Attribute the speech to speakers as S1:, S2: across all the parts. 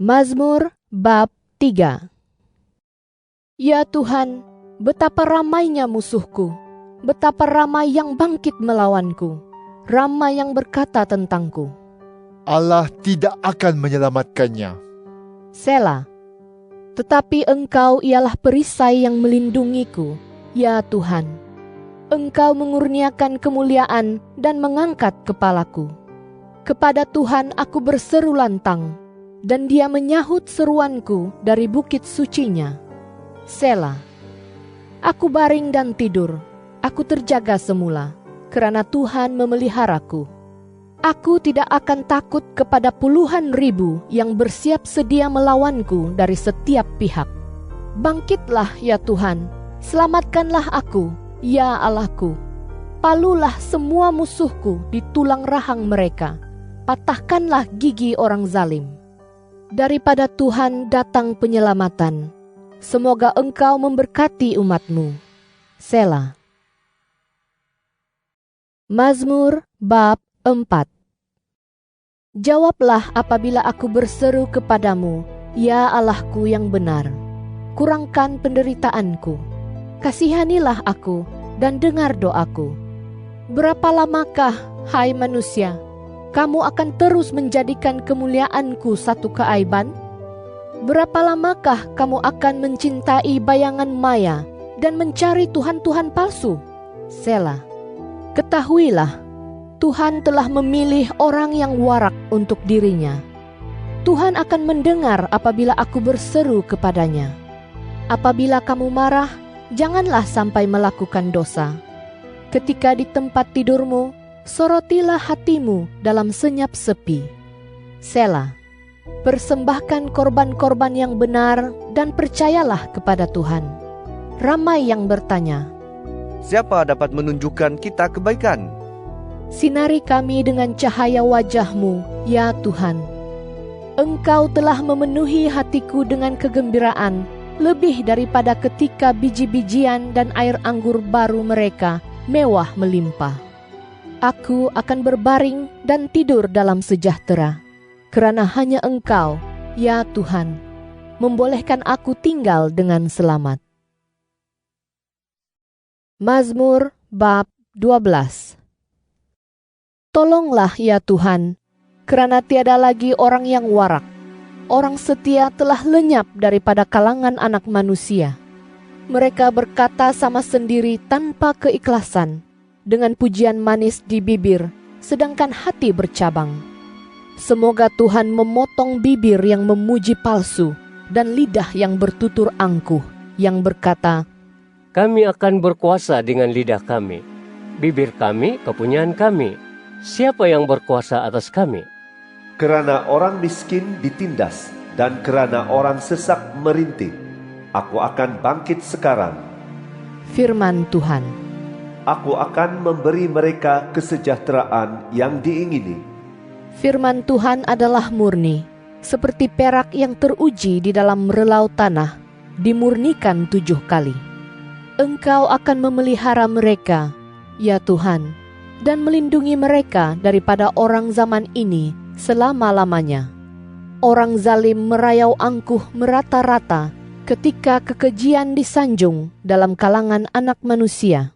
S1: Mazmur bab 3. Ya Tuhan, betapa ramainya musuhku, betapa ramai yang bangkit melawanku, ramai yang berkata tentangku.
S2: Allah tidak akan menyelamatkannya.
S1: Selah. Tetapi Engkau ialah perisai yang melindungiku, ya Tuhan. Engkau mengurniakan kemuliaan dan mengangkat kepalaku. Kepada Tuhan aku berseru lantang, dan Dia menyahut seruanku dari bukit sucinya. Selah. Aku baring dan tidur, aku terjaga semula, kerana Tuhan memeliharaku. Aku tidak akan takut kepada puluhan ribu yang bersiap sedia melawanku dari setiap pihak. Bangkitlah ya Tuhan, selamatkanlah aku, ya Allahku. Palulah semua musuhku di tulang rahang mereka, patahkanlah gigi orang zalim. Daripada Tuhan datang penyelamatan, semoga Engkau memberkati umat-Mu. Selah. Mazmur bab 4. Jawablah apabila aku berseru kepadamu, ya Allahku yang benar. Kurangkan penderitaanku. Kasihanilah aku dan dengar doaku. Berapa lamakah, hai manusia, kamu akan terus menjadikan kemuliaanku satu keaiban? Berapa lamakah kamu akan mencintai bayangan maya dan mencari Tuhan-Tuhan palsu? Selah. Ketahuilah, Tuhan telah memilih orang yang warak untuk dirinya. Tuhan akan mendengar apabila aku berseru kepadanya. Apabila kamu marah, janganlah sampai melakukan dosa. Ketika di tempat tidurmu, sorotilah hatimu dalam senyap sepi. Selah. Persembahkan korban-korban yang benar dan percayalah kepada Tuhan. Ramai yang bertanya,
S3: siapa dapat menunjukkan kita kebaikan?
S1: Sinari kami dengan cahaya wajah-Mu, ya Tuhan. Engkau telah memenuhi hatiku dengan kegembiraan, lebih daripada ketika biji-bijian dan air anggur baru mereka mewah melimpah. Aku akan berbaring dan tidur dalam sejahtera, kerana hanya Engkau, ya Tuhan, membolehkan aku tinggal dengan selamat. Mazmur bab 12. Tolonglah ya Tuhan, kerana tiada lagi orang yang warak. Orang setia telah lenyap daripada kalangan anak manusia. Mereka berkata sama sendiri tanpa keikhlasan, dengan pujian manis di bibir, sedangkan hati bercabang. Semoga Tuhan memotong bibir yang memuji palsu, dan lidah yang bertutur angkuh, yang berkata,
S4: kami akan berkuasa dengan lidah kami, bibir kami kepunyaan kami. Siapa yang berkuasa atas kami?
S5: Kerana orang miskin ditindas dan kerana orang sesak merintih, aku akan bangkit sekarang.
S1: Firman Tuhan.
S5: Aku akan memberi mereka kesejahteraan yang diingini.
S1: Firman Tuhan adalah murni, seperti perak yang teruji di dalam relau tanah, dimurnikan 7 kali. Engkau akan memelihara mereka, ya Tuhan, dan melindungi mereka daripada orang zaman ini selama-lamanya. Orang zalim merayau angkuh merata-rata ketika kekejian disanjung dalam kalangan anak manusia.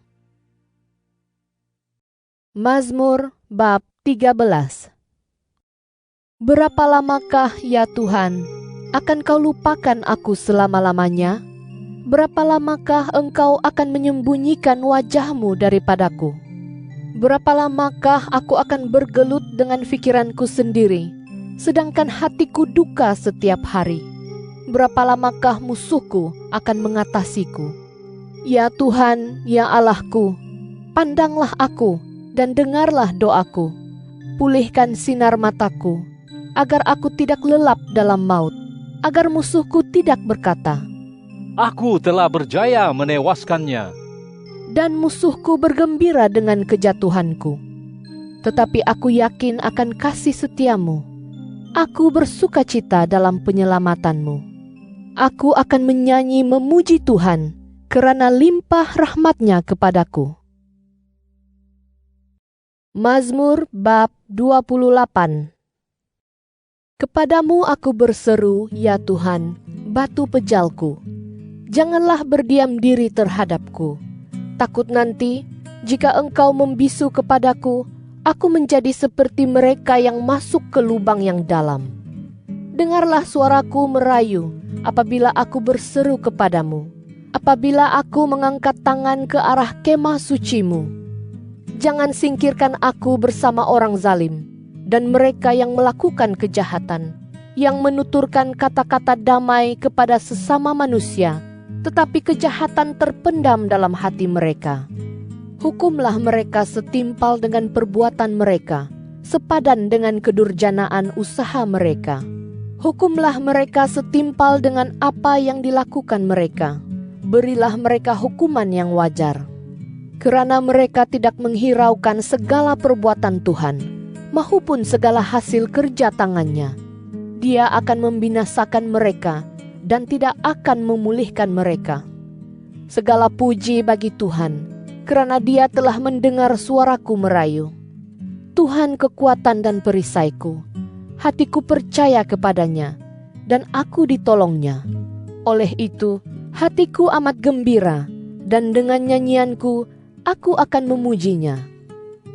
S1: Mazmur bab 13. Berapa lamakah, ya Tuhan, akan Kau lupakan aku selama-lamanya? Berapa lamakah Engkau akan menyembunyikan wajah-Mu daripadaku? Berapa lamakah aku akan bergelut dengan fikiranku sendiri, sedangkan hatiku duka setiap hari? Berapa lamakah musuhku akan mengatasiku? Ya Tuhan, ya Allahku, pandanglah aku dan dengarlah doaku. Pulihkan sinar mataku, agar aku tidak lelap dalam maut, agar musuhku tidak berkata,
S6: aku telah berjaya menewaskannya.
S1: Dan musuhku bergembira dengan kejatuhanku. Tetapi aku yakin akan kasih setia-Mu. Aku bersukacita dalam penyelamatan-Mu. Aku akan menyanyi memuji Tuhan, kerana limpah rahmat-Nya kepadaku. Mazmur bab 28. Kepadamu aku berseru, ya Tuhan, batu pejalku. Janganlah berdiam diri terhadapku. Takut nanti, jika Engkau membisu kepadaku, aku menjadi seperti mereka yang masuk ke lubang yang dalam. Dengarlah suaraku merayu apabila aku berseru kepadamu, apabila aku mengangkat tangan ke arah kemah suci-Mu. Jangan singkirkan aku bersama orang zalim dan mereka yang melakukan kejahatan, yang menuturkan kata-kata damai kepada sesama manusia, tetapi kejahatan terpendam dalam hati mereka. Hukumlah mereka setimpal dengan perbuatan mereka, sepadan dengan kedurjanaan usaha mereka. Hukumlah mereka setimpal dengan apa yang dilakukan mereka. Berilah mereka hukuman yang wajar. Kerana mereka tidak menghiraukan segala perbuatan Tuhan, maupun segala hasil kerja tangannya, Dia akan membinasakan mereka dan tidak akan memulihkan mereka. Segala puji bagi Tuhan, kerana Dia telah mendengar suaraku merayu. Tuhan kekuatan dan perisaiku, hatiku percaya kepadanya, dan aku ditolongnya. Oleh itu, hatiku amat gembira, dan dengan nyanyianku, aku akan memujinya.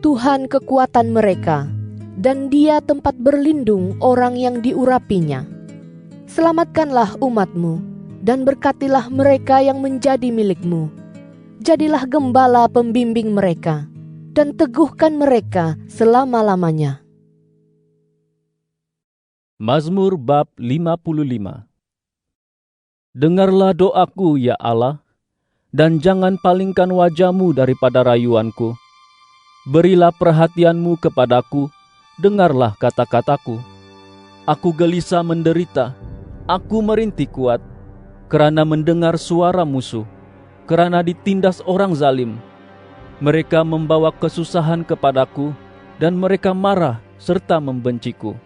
S1: Tuhan kekuatan mereka, dan Dia tempat berlindung orang yang diurapinya. Selamatkanlah umat-Mu, dan berkatilah mereka yang menjadi milik-Mu. Jadilah gembala pembimbing mereka, dan teguhkan mereka selama-lamanya.
S6: Mazmur bab 55. Dengarlah doaku, ya Allah, dan jangan palingkan wajah-Mu daripada rayuanku. Berilah perhatian-Mu kepadaku, dengarlah kata-kataku. Aku gelisah menderita, aku merintih kuat, kerana mendengar suara musuh, kerana ditindas orang zalim. Mereka membawa kesusahan kepadaku, dan mereka marah serta membenciku.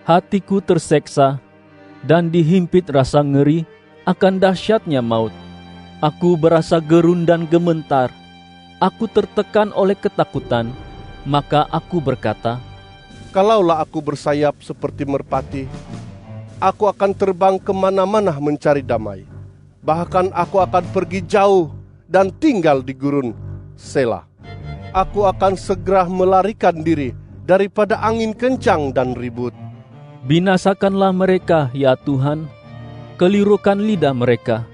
S6: Hatiku terseksa, dan dihimpit rasa ngeri akan dahsyatnya maut. Aku berasa gerun dan gementar, aku tertekan oleh ketakutan, maka aku berkata,
S7: kalaulah aku bersayap seperti merpati, aku akan terbang kemana-mana mencari damai. Bahkan aku akan pergi jauh dan tinggal di gurun. Selah. Aku akan segera melarikan diri daripada angin kencang dan ribut.
S6: Binasakanlah mereka, ya Tuhan, kelirukan lidah mereka,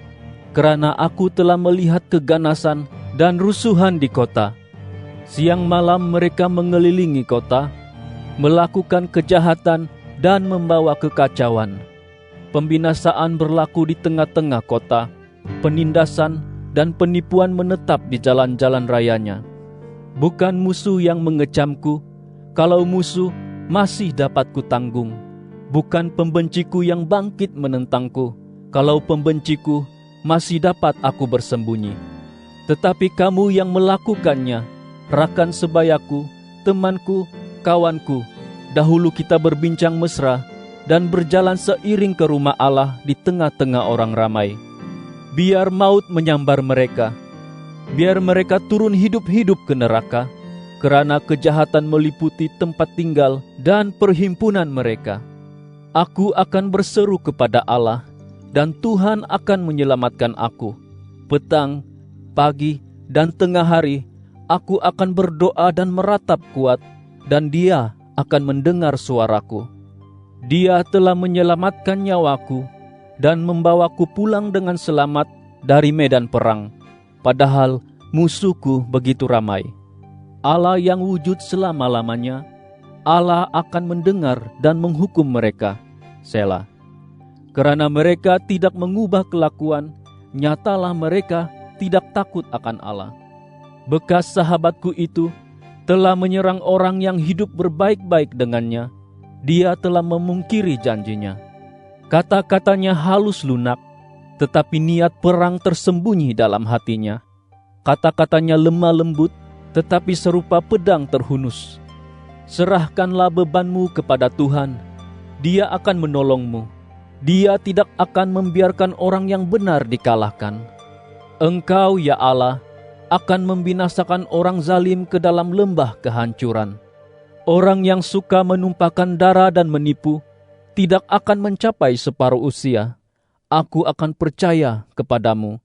S6: kerana aku telah melihat keganasan dan rusuhan di kota. Siang malam mereka mengelilingi kota, melakukan kejahatan dan membawa kekacauan. Pembinasaan berlaku di tengah-tengah kota, penindasan dan penipuan menetap di jalan-jalan rayanya. Bukan musuh yang mengecamku, kalau musuh masih dapat kutanggung. Bukan pembenciku yang bangkit menentangku, kalau pembenciku masih dapat aku bersembunyi. Tetapi kamu yang melakukannya, rakan sebayaku, temanku, kawanku, dahulu kita berbincang mesra dan berjalan seiring ke rumah Allah di tengah-tengah orang ramai. Biar maut menyambar mereka, biar mereka turun hidup-hidup ke neraka, kerana kejahatan meliputi tempat tinggal dan perhimpunan mereka. Aku akan berseru kepada Allah, dan Tuhan akan menyelamatkan aku. Petang, pagi, dan tengah hari, aku akan berdoa dan meratap kuat, dan Dia akan mendengar suaraku. Dia telah menyelamatkan nyawaku, dan membawaku pulang dengan selamat dari medan perang. Padahal musuhku begitu ramai. Allah yang wujud selama-lamanya, Allah akan mendengar dan menghukum mereka. Selah. Kerana mereka tidak mengubah kelakuan, nyatalah mereka tidak takut akan Allah. Bekas sahabatku itu telah menyerang orang yang hidup berbaik-baik dengannya. Dia telah memungkiri janjinya. Kata-katanya halus lunak, tetapi niat perang tersembunyi dalam hatinya. Kata-katanya lemah lembut, tetapi serupa pedang terhunus. Serahkanlah bebanmu kepada Tuhan, Dia akan menolongmu. Dia tidak akan membiarkan orang yang benar dikalahkan. Engkau, ya Allah, akan membinasakan orang zalim ke dalam lembah kehancuran. Orang yang suka menumpahkan darah dan menipu, tidak akan mencapai separuh usia, aku akan percaya kepadamu